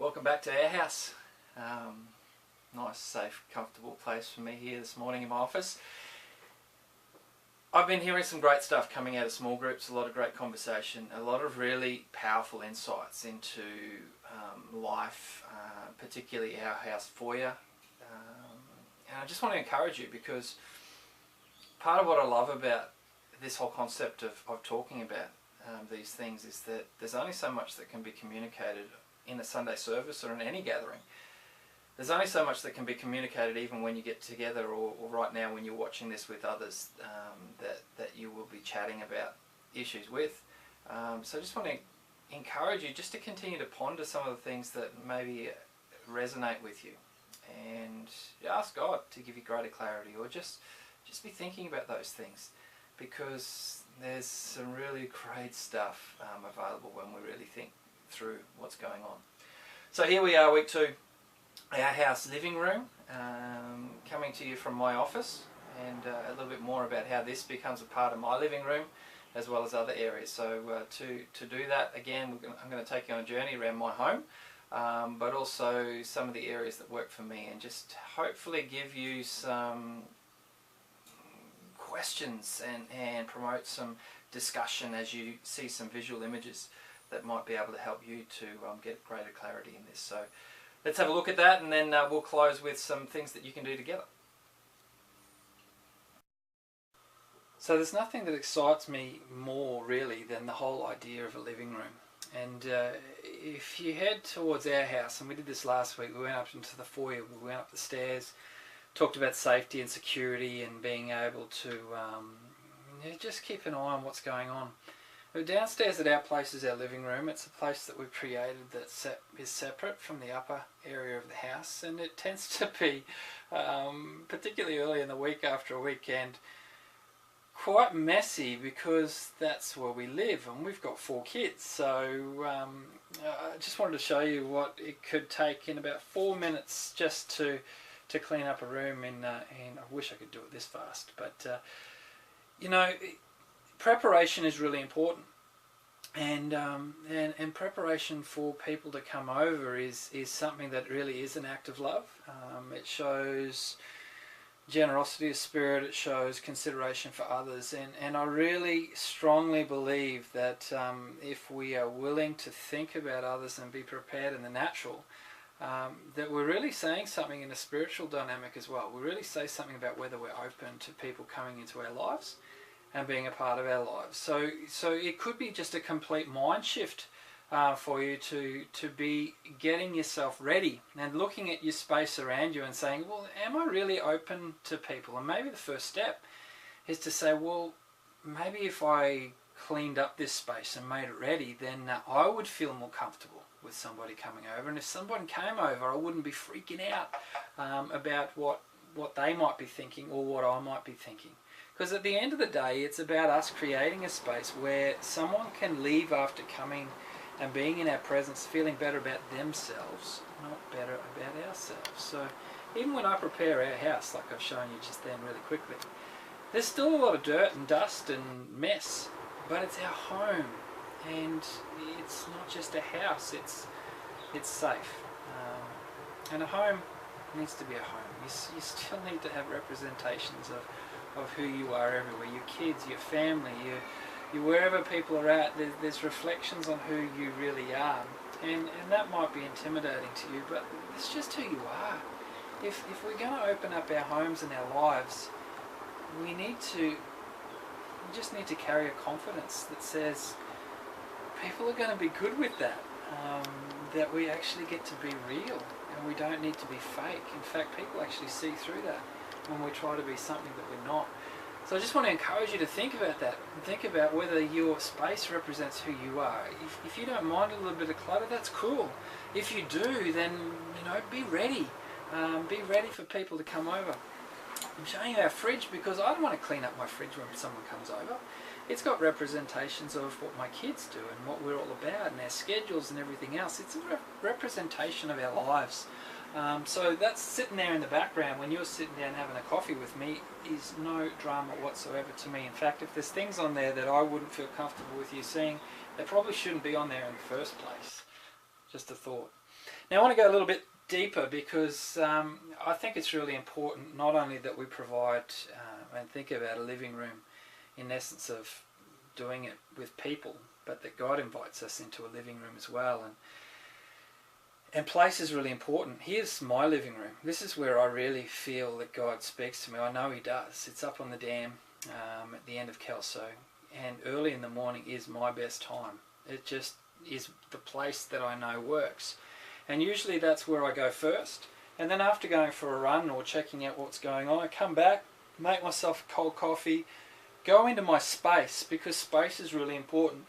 Welcome back to Ourhouse. Nice, safe, comfortable place for me here this morning in my office. I've been hearing some great stuff coming out of small groups, a lot of great conversation, a lot of really powerful insights into life, particularly Ourhouse foyer. And I just want to encourage you, because part of what I love about this whole concept of talking about these things is that there's only so much that can be communicated in a Sunday service or in any gathering. There's only so much that can be communicated even when you get together, or right now when you're watching this with others that you will be chatting about issues with. So I just want to encourage you just to continue to ponder some of the things that maybe resonate with you, and ask God to give you greater clarity, or just be thinking about those things, because there's some really great stuff available when we really think through what's going on. So here we are, week 2, Ourhouse living room, coming to you from my office, and a little bit more about how this becomes a part of my living room as well as other areas. So to do that, again, I'm going to take you on a journey around my home, but also some of the areas that work for me, and just hopefully give you some questions and promote some discussion as you see some visual images that might be able to help you to get greater clarity in this. So let's have a look at that, and then we'll close with some things that you can do together. So there's nothing that excites me more really than the whole idea of a living room. And if you head towards Ourhouse, and we did this last week, we went up into the foyer, we went up the stairs, talked about safety and security and being able to just keep an eye on what's going on. Downstairs at our place is our living room. It's a place that we've created that is separate from the upper area of the house, and it tends to be, particularly early in the week after a weekend, quite messy, because that's where we live, and we've got 4 kids. So I just wanted to show you what it could take in about 4 minutes just to clean up a room. And I wish I could do it this fast, but you know, preparation is really important, and preparation for people to come over is something that really is an act of love. It shows generosity of spirit, it shows consideration for others, and I really strongly believe that if we are willing to think about others and be prepared in the natural, that we're really saying something in a spiritual dynamic as well. We really say something about whether we're open to people coming into our lives and being a part of our lives. So it could be just a complete mind shift for you to be getting yourself ready and looking at your space around you and saying, well, am I really open to people? And maybe the first step is to say, well, maybe if I cleaned up this space and made it ready, then I would feel more comfortable with somebody coming over. And if someone came over, I wouldn't be freaking out about what they might be thinking or what I might be thinking. Because at the end of the day, it's about us creating a space where someone can leave after coming and being in our presence feeling better about themselves, not better about ourselves. So even when I prepare our house, like I've shown you just then really quickly, there's still a lot of dirt and dust and mess, but it's our home, and it's not just a house, it's safe. And a home needs to be a home. You still need to have representations of who you are everywhere. Your kids, your family, you wherever people are at, there's reflections on who you really are. And that might be intimidating to you, but it's just who you are. If we're going to open up our homes and our lives, we just need to carry a confidence that says people are going to be good with that, that we actually get to be real, and we don't need to be fake. In fact, people actually see through that when we try to be something that we're not. So I just want to encourage you to think about that, and think about whether your space represents who you are. If you don't mind a little bit of clutter, that's cool. If you do, then be ready. Be ready for people to come over. I'm showing you our fridge because I don't want to clean up my fridge when someone comes over. It's got representations of what my kids do and what we're all about, and our schedules and everything else. It's a representation of our lives. So that's sitting there in the background when you're sitting down having a coffee with me is no drama whatsoever to me. In fact, if there's things on there that I wouldn't feel comfortable with you seeing, they probably shouldn't be on there in the first place. Just a thought. Now I want to go a little bit deeper because I think it's really important not only that we provide and think about a living room in essence of doing it with people, but that God invites us into a living room as well. And place is really important. Here's my living room. This is where I really feel that God speaks to me. I know He does. It's up on the dam at the end of Kelso, and early in the morning is my best time. It just is the place that I know works. And usually that's where I go first. And then after going for a run or checking out what's going on, I come back, make myself a cold coffee, go into my space, because space is really important.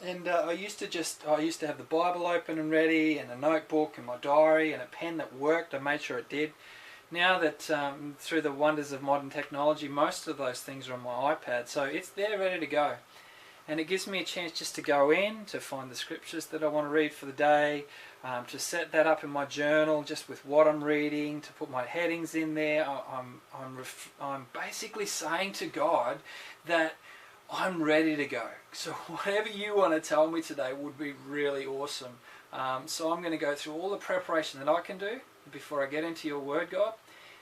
And I used to have the Bible open and ready, and a notebook and my diary and a pen that worked. I made sure it did. Now that through the wonders of modern technology, most of those things are on my iPad, so it's there ready to go. And it gives me a chance just to go in, to find the scriptures that I want to read for the day, to set that up in my journal just with what I'm reading, to put my headings in there. I'm basically saying to God that I'm ready to go. So whatever you want to tell me today would be really awesome. So I'm going to go through all the preparation that I can do before I get into your word, God.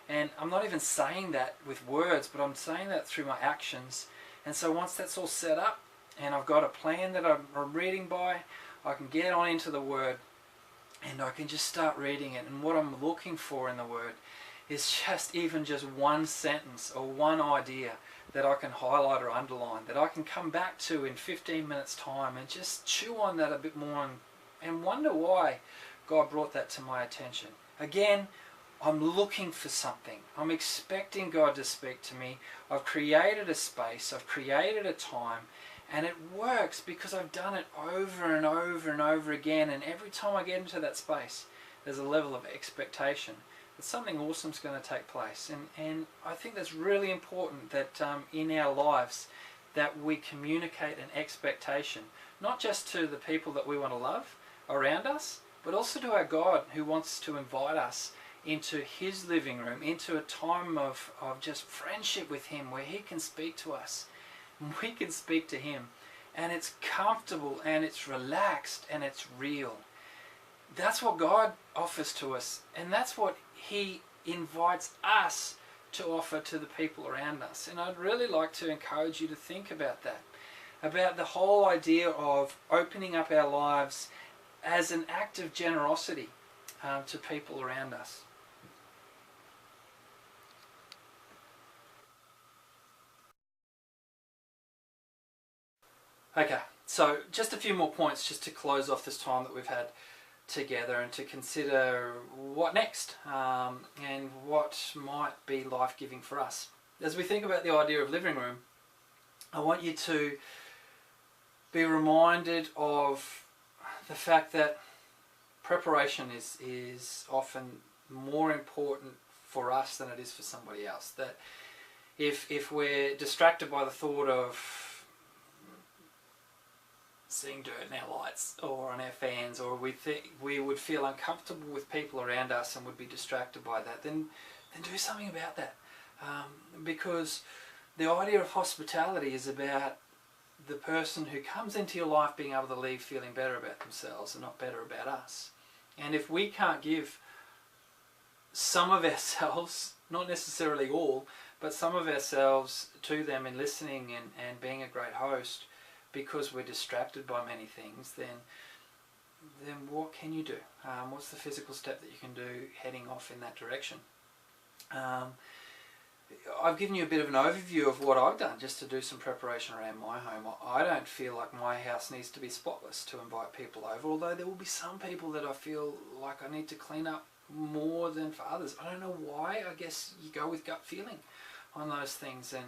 And I'm not even saying that with words, but I'm saying that through my actions. And so once that's all set up and I've got a plan that I'm reading by, I can get on into the word and I can just start reading it. And what I'm looking for in the word is just one sentence or one idea that I can highlight or underline, that I can come back to in 15 minutes time and just chew on that a bit more and wonder why God brought that to my attention. Again, I'm looking for something. I'm expecting God to speak to me. I've created a space, I've created a time, and it works because I've done it over and over and over again, and every time I get into that space, there's a level of expectation that something awesome's going to take place. And I think that's really important that in our lives that we communicate an expectation, not just to the people that we want to love around us, but also to our God, who wants to invite us into His living room, into a time of just friendship with Him, where He can speak to us and we can speak to Him, and it's comfortable and it's relaxed and it's real. That's what God offers to us, and that's what He invites us to offer to the people around us. And I'd really like to encourage you to think about that, about the whole idea of opening up our lives as an act of generosity to people around us. Okay, so just a few more points just to close off this time that we've had together, and to consider what next and what might be life-giving for us. As we think about the idea of living room, I want you to be reminded of the fact that preparation is often more important for us than it is for somebody else. That if we're distracted by the thought of seeing dirt in our lights or on our fans, or we would feel uncomfortable with people around us and would be distracted by that, then do something about that. Because the idea of hospitality is about the person who comes into your life being able to leave feeling better about themselves and not better about us. And if we can't give some of ourselves, not necessarily all, but some of ourselves to them in listening and being a great host, because we're distracted by many things, then what can you do? What's the physical step that you can do heading off in that direction? I've given you a bit of an overview of what I've done just to do some preparation around my home. I don't feel like my house needs to be spotless to invite people over, although there will be some people that I feel like I need to clean up more than for others. I don't know why. I guess you go with gut feeling on those things, and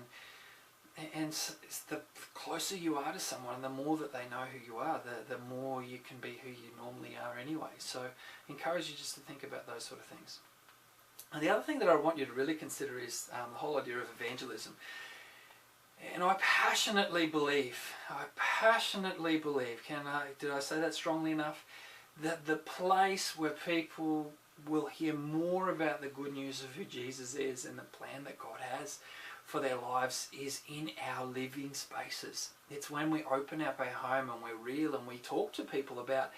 it's the closer you are to someone and the more that they know who you are, the more you can be who you normally are anyway. So I encourage you just to think about those sort of things. And the other thing that I want you to really consider is the whole idea of evangelism. And I passionately believe, did I say that strongly enough? That the place where people will hear more about the good news of who Jesus is and the plan that God has for their lives is in our living spaces. It's when we open up our home and we're real and we talk to people about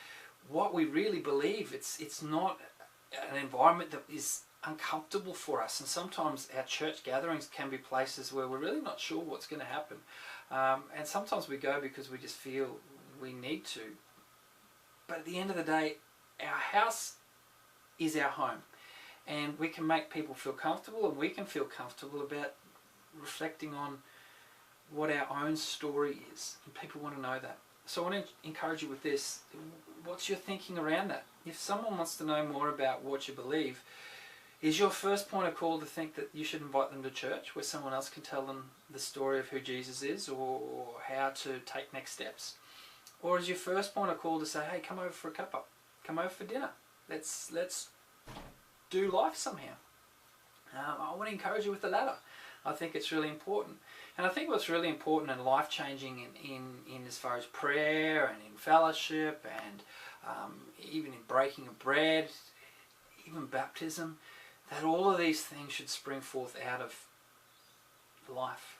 what we really believe. It's not an environment that is uncomfortable for us, and sometimes our church gatherings can be places where we're really not sure what's going to happen, and sometimes we go because we just feel we need to. But at the end of the day, our house is our home, and we can make people feel comfortable, and we can feel comfortable about reflecting on what our own story is, and people want to know that. So I want to encourage you with this. What's your thinking around that? If someone wants to know more about what you believe, is your first point of call to think that you should invite them to church where someone else can tell them the story of who Jesus is, or how to take next steps? Or is your first point of call to say, hey, come over for a cuppa, come over for dinner, let's do life somehow? I want to encourage you with the latter. I think it's really important. And I think what's really important and life-changing in as far as prayer and in fellowship and even in breaking of bread, even baptism, that all of these things should spring forth out of life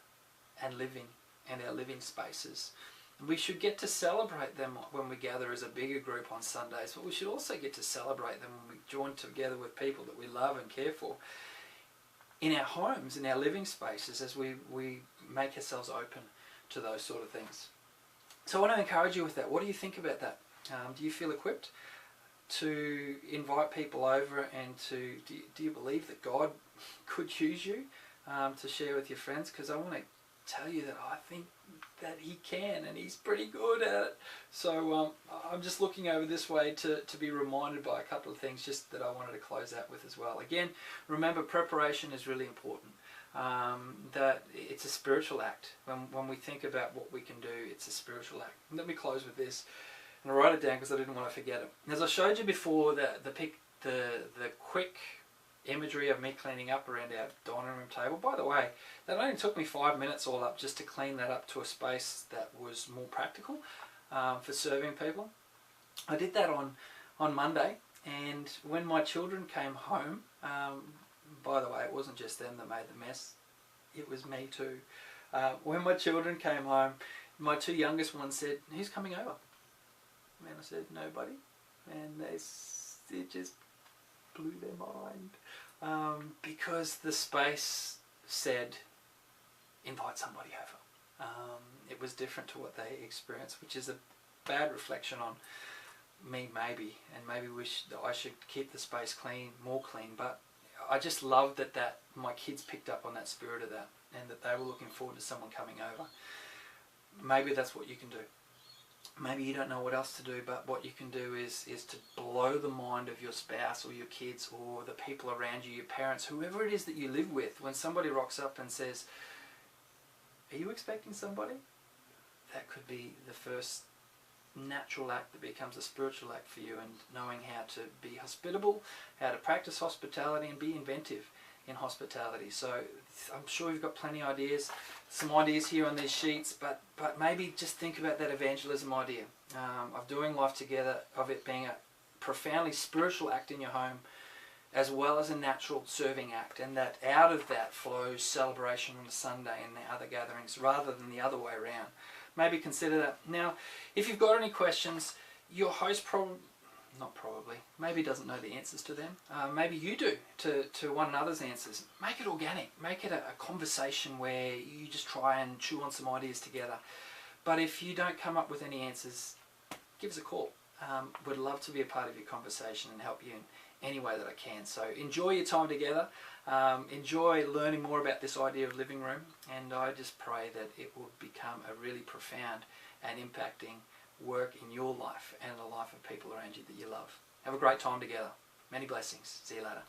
and living and our living spaces. And we should get to celebrate them when we gather as a bigger group on Sundays, but we should also get to celebrate them when we join together with people that we love and care for in our homes, in our living spaces, as we make ourselves open to those sort of things. So I want to encourage you with that. What do you think about that? Do you feel equipped to invite people over, and do you believe that God could use you to share with your friends? Because I want to tell you that I think that he can, and he's pretty good at it. So I'm just looking over this way to be reminded by a couple of things just that I wanted to close out with as well. Again, remember, preparation is really important. That it's a spiritual act. When we think about what we can do, it's a spiritual act. And let me close with this, and I wrote it down because I didn't want to forget it. As I showed you before, the quick imagery of me cleaning up around our dining room table. By the way, that only took me 5 minutes all up just to clean that up to a space that was more practical for serving people. I did that on Monday, and when my children came home, by the way, it wasn't just them that made the mess, it was me too. When my children came home, my two youngest ones said, "Who's coming over?" And I said, "Nobody." And it just blew their mind, because the space said, invite somebody over. It was different to what they experienced, which is a bad reflection on me maybe, and maybe wish that I should keep the space clean, more clean. But I just love that my kids picked up on that spirit of that, and that they were looking forward to someone coming over. Maybe that's what you can do. Maybe you don't know what else to do, but what you can do is to blow the mind of your spouse or your kids or the people around you, your parents, whoever it is that you live with. When somebody rocks up and says, "Are you expecting somebody?" That could be the first natural act that becomes a spiritual act for you, and knowing how to be hospitable, how to practice hospitality, and be inventive in hospitality. So I'm sure you've got plenty of ideas, some ideas here on these sheets, but maybe just think about that evangelism idea of doing life together, of it being a profoundly spiritual act in your home, as well as a natural serving act, and that out of that flows celebration on a Sunday and the other gatherings, rather than the other way around. Maybe consider that. Now, if you've got any questions, your host maybe doesn't know the answers to them. Maybe you do to one another's answers. Make it organic. Make it a conversation where you just try and chew on some ideas together. But if you don't come up with any answers, give us a call. We'd love to be a part of your conversation and help you in any way that I can. So enjoy your time together. Enjoy learning more about this idea of living room, and I just pray that it will become a really profound and impacting work in your life and the life of people around you that you love. Have a great time together. Many blessings. See you later.